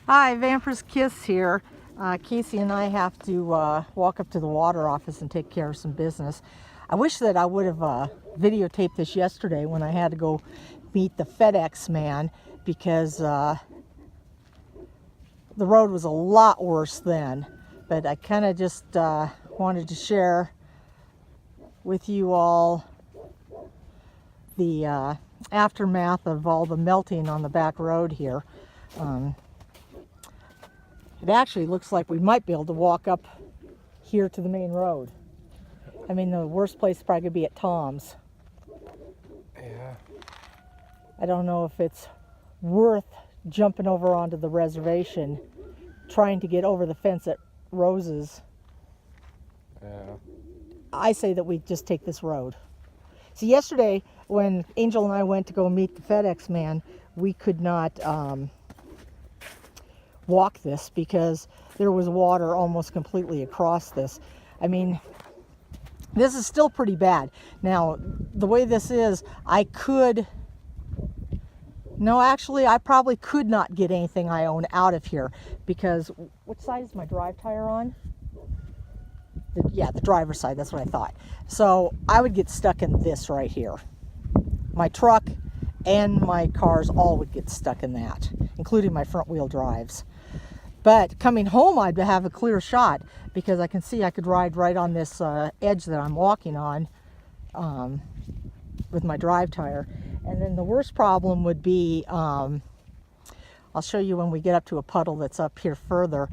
Hi, Vampyresskiss here. Casey and I have to walk up to the water office and take care of some business. I wish that I would have videotaped this yesterday when I had to go meet the FedEx man, because the road was a lot worse then. But I kind of just wanted to share with you all the aftermath of all the melting on the back road here. It actually looks like we might be able to walk up here to the main road. I mean, the worst place probably could be at Tom's. Yeah. I don't know if it's worth jumping over onto the reservation, trying to get over the fence at Rose's. Yeah. I say that we just take this road. See, yesterday when Angel and I went to go meet the FedEx man, we could not walk this because there was water almost completely across this. I mean, this is still pretty bad. Now, the way this is, I probably could not get anything I own out of here, because what side is my drive tire on? The driver's side, that's what I thought. So I would get stuck in this right here. My truck and my cars all would get stuck in that, including my front wheel drives. But coming home, I'd have a clear shot, because I can see I could ride right on this edge that I'm walking on with my drive tire. And then the worst problem would be, I'll show you when we get up to a puddle that's up here further.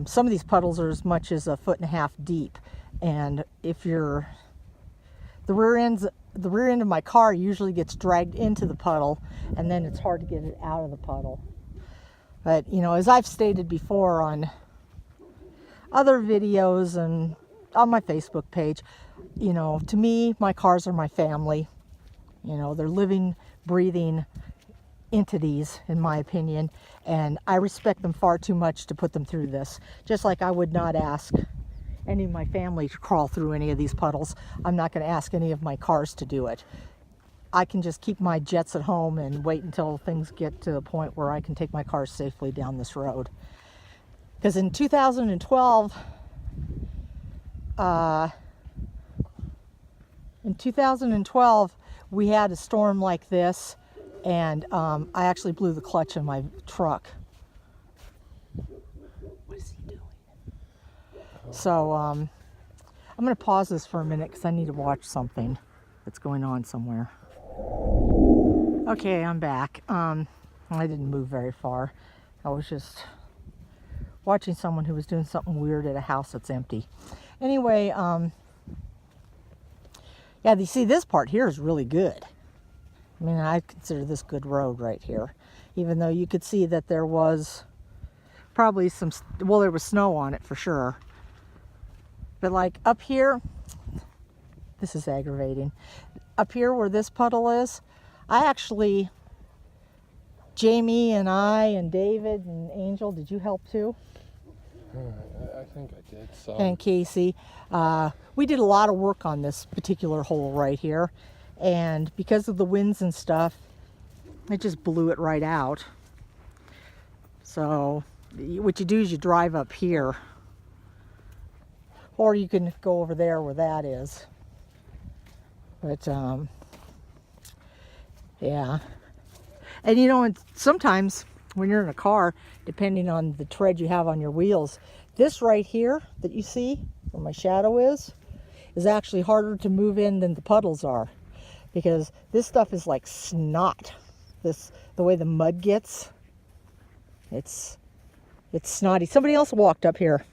Some of these puddles are as much as 1.5 feet deep, and if the rear end of my car usually gets dragged into the puddle, and then it's hard to get it out of the puddle. But, you know, as I've stated before on other videos and on my Facebook page, you know, to me, my cars are my family. You know, they're living, breathing entities, in my opinion, and I respect them far too much to put them through this. Just like I would not ask any of my family to crawl through any of these puddles, I'm not going to ask any of my cars to do it. I can just keep my jets at home and wait until things get to a point where I can take my cars safely down this road. Because in 2012, we had a storm like this, and I actually blew the clutch in my truck. What is he doing? So I'm going to pause this for a minute because I need to watch something that's going on somewhere. Okay, I'm back. I didn't move very far. I was just watching someone who was doing something weird at a house that's empty. Anyway, yeah, you see, this part here is really good. I mean, I consider this good road right here, even though you could see that there was probably there was snow on it for sure. But like up here, this is aggravating. Up here where this puddle is, Jamie and I and David and Angel, did you help too? I think I did. So. And Casey, we did a lot of work on this particular hole right here, and because of the winds and stuff, it just blew it right out. So what you do is you drive up here, or you can go over there where that is. But yeah, and you know, and sometimes when you're in a car, depending on the tread you have on your wheels, this right here that you see where my shadow is actually harder to move in than the puddles are, because this stuff is like snot. The way the mud gets, it's snotty. Somebody else walked up here.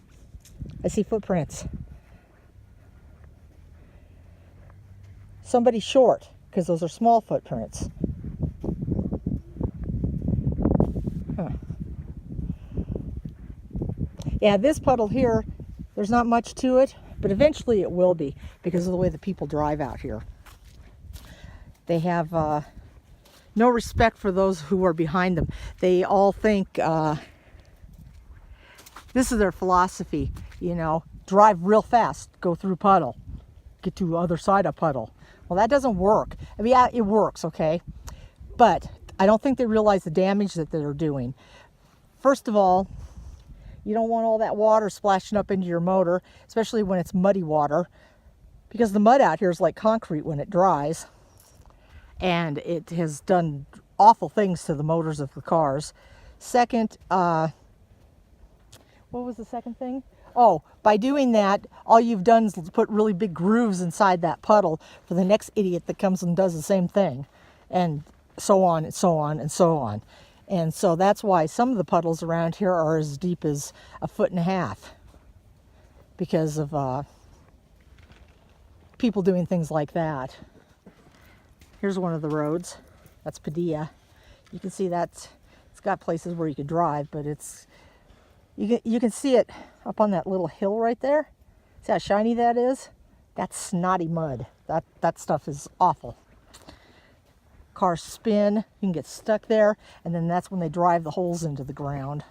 I see footprints. Somebody short, because those are small footprints. Huh. Yeah, this puddle here, there's not much to it, but eventually it will be, because of the way the people drive out here. They have no respect for those who are behind them. They all think, this is their philosophy, you know, drive real fast, go through puddle, get to the other side of puddle. Well, that doesn't work. I mean, yeah, it works, okay? But I don't think they realize the damage that they're doing. first of all, you don't want all that water splashing up into your motor, especially when it's muddy water, because the mud out here is like concrete when it dries, and it has done awful things to the motors of the cars. Second, what was the second thing? Oh, by doing that, all you've done is put really big grooves inside that puddle for the next idiot that comes and does the same thing, and so on and so on and so on. And so that's why some of the puddles around here are as deep as 1.5 feet, because of people doing things like that. Here's one of the roads. That's Padilla. You can see it's got places where you could drive, but you can see it up on that little hill right there. See how shiny that is? That's snotty mud. That stuff is awful. Cars spin, you can get stuck there, and then that's when they drive the holes into the ground.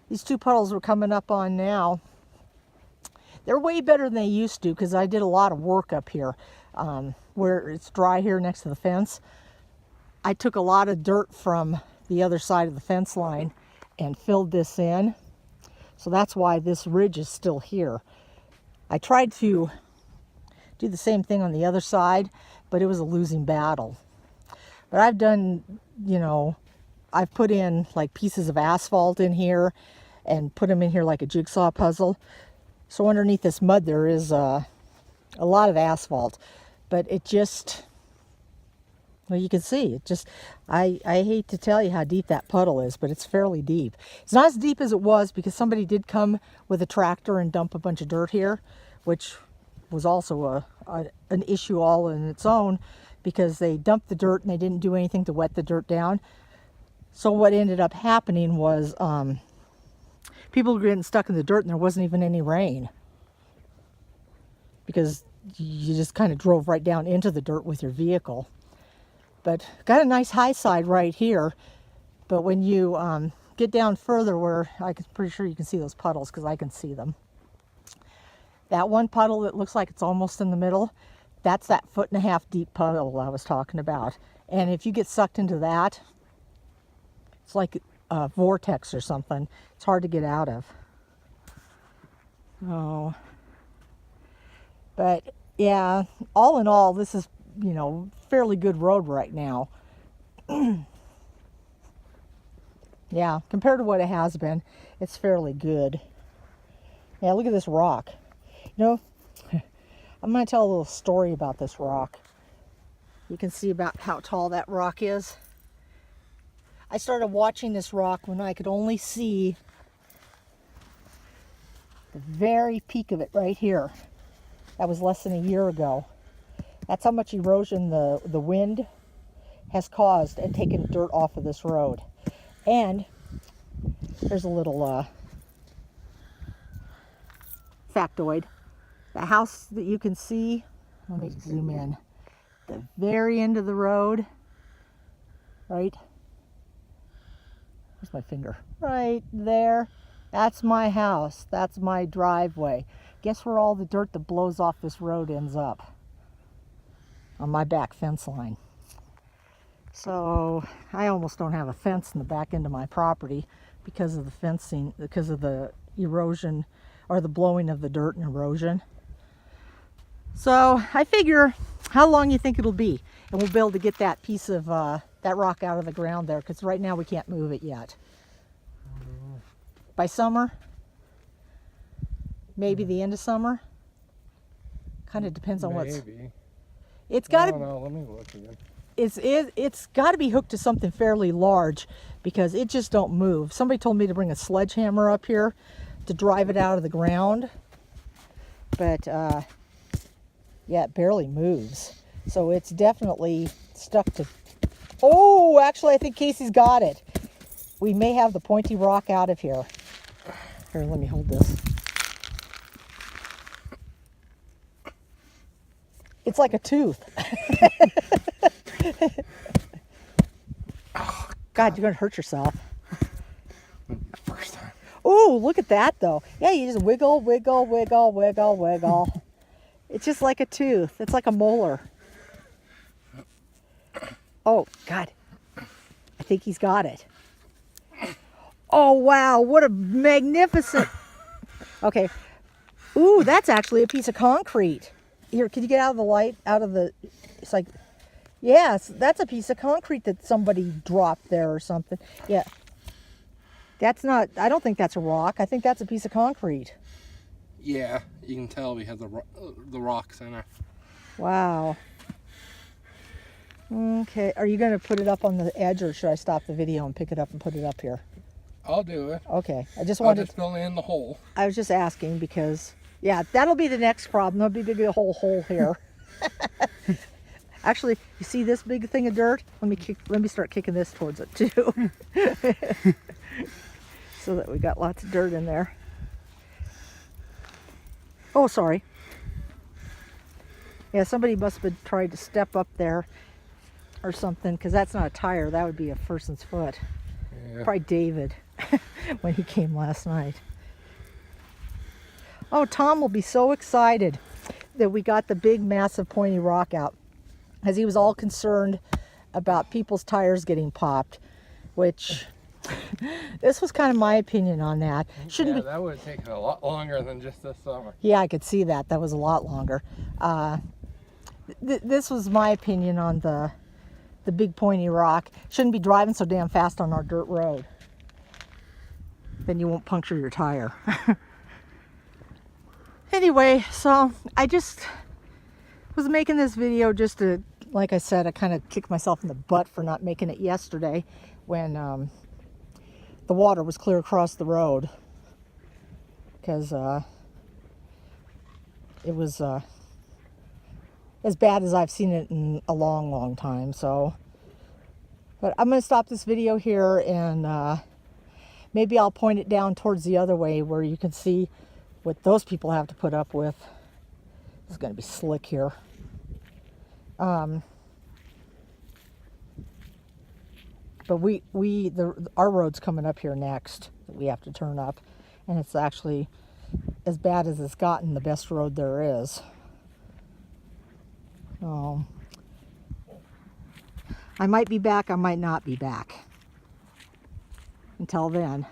These two puddles we're coming up on now, they're way better than they used to, because I did a lot of work up here where it's dry here next to the fence. I took a lot of dirt from the other side of the fence line and filled this in. So that's why this ridge is still here. I tried to do the same thing on the other side, but it was a losing battle. But I've done, I've put in like pieces of asphalt in here and put them in here like a jigsaw puzzle. So underneath this mud there is a lot of asphalt, but it just, well, you can see it just, I hate to tell you how deep that puddle is, but it's fairly deep. It's not as deep as it was because somebody did come with a tractor and dump a bunch of dirt here, which was also an issue all in its own, because they dumped the dirt and they didn't do anything to wet the dirt down. So what ended up happening was people were getting stuck in the dirt and there wasn't even any rain, because you just kind of drove right down into the dirt with your vehicle. But got a nice high side right here. But when you get down further, where I'm pretty sure you can see those puddles, because I can see them. That one puddle that looks like it's almost in the middle, that's that 1.5 foot deep puddle I was talking about. And if you get sucked into that, it's like a vortex or something. It's hard to get out of. Oh. But yeah, all in all, this is, fairly good road right now. Yeah, compared to what it has been, it's fairly good. Yeah, look at this rock. I'm going to tell a little story about this rock. You can see about how tall that rock is. I started watching this rock when I could only see the very peak of it right here. That was less than a year ago. That's how much erosion the wind has caused and taken dirt off of this road. And there's a little factoid. The house that you can see, let me zoom in, the very end of the road, right? Where's my finger? Right there. That's my house. That's my driveway. Guess where all the dirt that blows off this road ends up? On my back fence line. So I almost don't have a fence in the back end of my property because of the fencing, because of the erosion or the blowing of the dirt and erosion. So I figure, how long you think it'll be? And we'll be able to get that piece of that rock out of the ground there, because right now we can't move it yet. By summer, maybe the end of summer. Kind of depends on what's. Maybe. It's got to. No, let me look again. It's got to be hooked to something fairly large, because it just don't move. Somebody told me to bring a sledgehammer up here to drive it out of the ground, but yeah, it barely moves. So it's definitely stuck to. Oh, actually, I think Casey's got it. We may have the pointy rock out of here. Here, let me hold this. It's like a tooth. Oh, God, you're going to hurt yourself. First time. Oh, look at that, though. Yeah, you just wiggle, wiggle, wiggle, wiggle, wiggle. It's just like a tooth. It's like a molar. Oh, God. I think he's got it. Oh, wow. What a magnificent. Okay. Ooh, that's actually a piece of concrete. Here, can you get out of the light? Out of the, it's like, yes, that's a piece of concrete that somebody dropped there or something. Yeah. That's not, I don't think that's a rock. I think that's a piece of concrete. Yeah, you can tell we have the rocks in it. Wow. Okay, are you going to put it up on the edge, or should I stop the video and pick it up and put it up here? I'll do it. Okay, I just I'll wanted just fill in the hole. I was just asking because, yeah, that'll be the next problem. There'll be a big whole hole here. Actually, you see this big thing of dirt? Let me start kicking this towards it too. So that we got lots of dirt in there. Oh, sorry. Yeah, somebody must have tried to step up there or something, because that's not a tire. That would be a person's foot. Yeah. Probably David when he came last night. Oh, Tom will be so excited that we got the big, massive, pointy rock out, because he was all concerned about people's tires getting popped, which this was kind of my opinion on that. Shouldn't yeah, that would have taken a lot longer than just this summer. Yeah, I could see that. That was a lot longer. This was my opinion on the big pointy rock. Shouldn't be driving so damn fast on our dirt road. Then you won't puncture your tire. Anyway, so I just was making this video just to, like I said, I kind of kicked myself in the butt for not making it yesterday when the water was clear across the road, because it was as bad as I've seen it in a long, long time. So, but I'm going to stop this video here, and maybe I'll point it down towards the other way where you can see what those people have to put up with. It's going to be slick here. But our road's coming up here next that we have to turn up, and it's actually as bad as it's gotten, the best road there is. I might be back, I might not be back. Until then.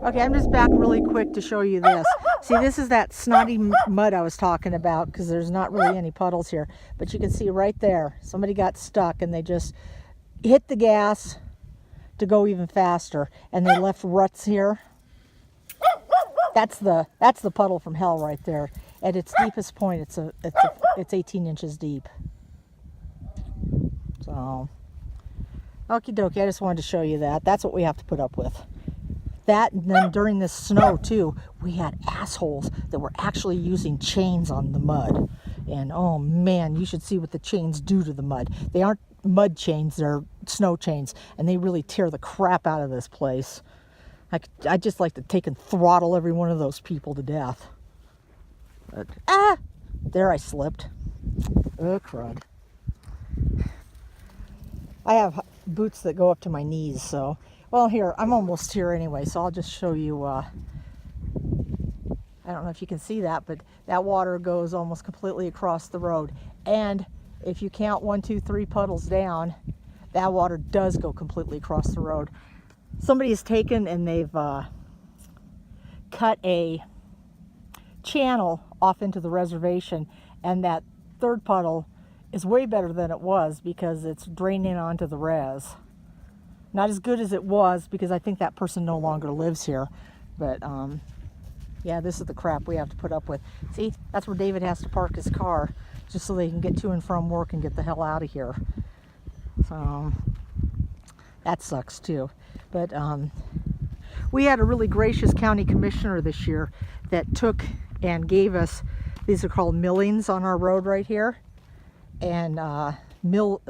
Okay, I'm just back really quick to show you this. See, this is that snotty mud I was talking about, because there's not really any puddles here. But you can see right there, somebody got stuck and they just hit the gas to go even faster, and they left ruts here. That's the puddle from hell right there. At its deepest point, it's 18 inches deep. So, okie dokie, I just wanted to show you that. That's what we have to put up with. That, and then during this snow too, we had assholes that were actually using chains on the mud. And oh man, you should see what the chains do to the mud. They aren't mud chains, they're snow chains, and they really tear the crap out of this place. I'd just like to take and throttle every one of those people to death. But, there I slipped. Oh, crud. I have boots that go up to my knees, so, well, here, I'm almost here anyway, so I'll just show you, I don't know if you can see that, but that water goes almost completely across the road. And if you count 1, 2, 3 puddles down, that water does go completely across the road. Somebody has taken and they've cut a channel off into the reservation, and that third puddle is way better than it was because it's draining onto the res. Not as good as it was because I think that person no longer lives here, but yeah, this is the crap we have to put up with. See, that's where David has to park his car, just so they can get to and from work and get the hell out of here. So that sucks too. But we had a really gracious county commissioner this year that took and gave us, these are called millings on our road right here, and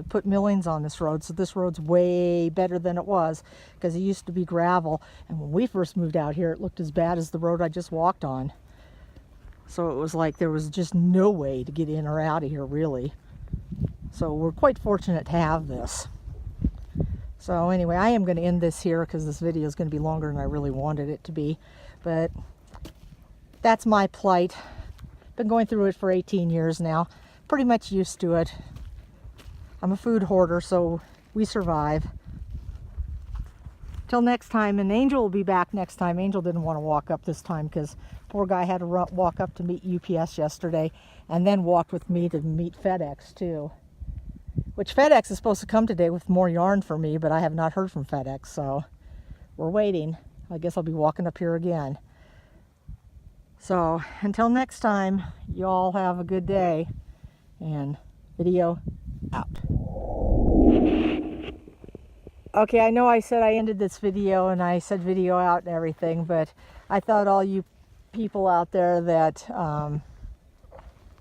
put millings on this road. So this road's way better than it was, because it used to be gravel, and when we first moved out here it looked as bad as the road I just walked on. So it was like there was just no way to get in or out of here, really. So we're quite fortunate to have this. So anyway, I am going to end this here because this video is going to be longer than I really wanted it to be. But that's my plight. Been going through it for 18 years now. Pretty much used to it. I'm a food hoarder, so we survive. till next time, and Angel will be back next time. Angel didn't want to walk up this time because poor guy had to walk up to meet UPS yesterday and then walked with me to meet FedEx too. Which FedEx is supposed to come today with more yarn for me, but I have not heard from FedEx, so we're waiting. I guess I'll be walking up here again. So until next time, you all have a good day, and video out. Okay, I know I said I ended this video and I said video out and everything, but I thought all you people out there that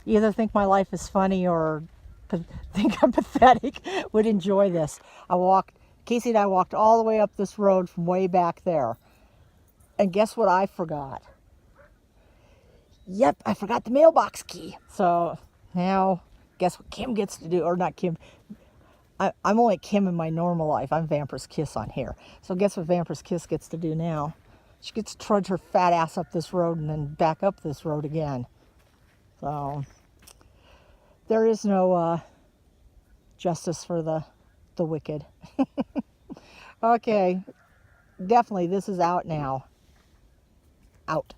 either think my life is funny or think I'm pathetic would enjoy this. Casey and I walked all the way up this road from way back there. And guess what I forgot? Yep, I forgot the mailbox key. So now, guess what Kim gets to do, or not Kim. I'm only Kim in my normal life. I'm Vampyresskiss on here. So guess what Vampyresskiss gets to do now? She gets to trudge her fat ass up this road and then back up this road again. So there is no justice for the wicked. Okay, definitely this is out now. Out.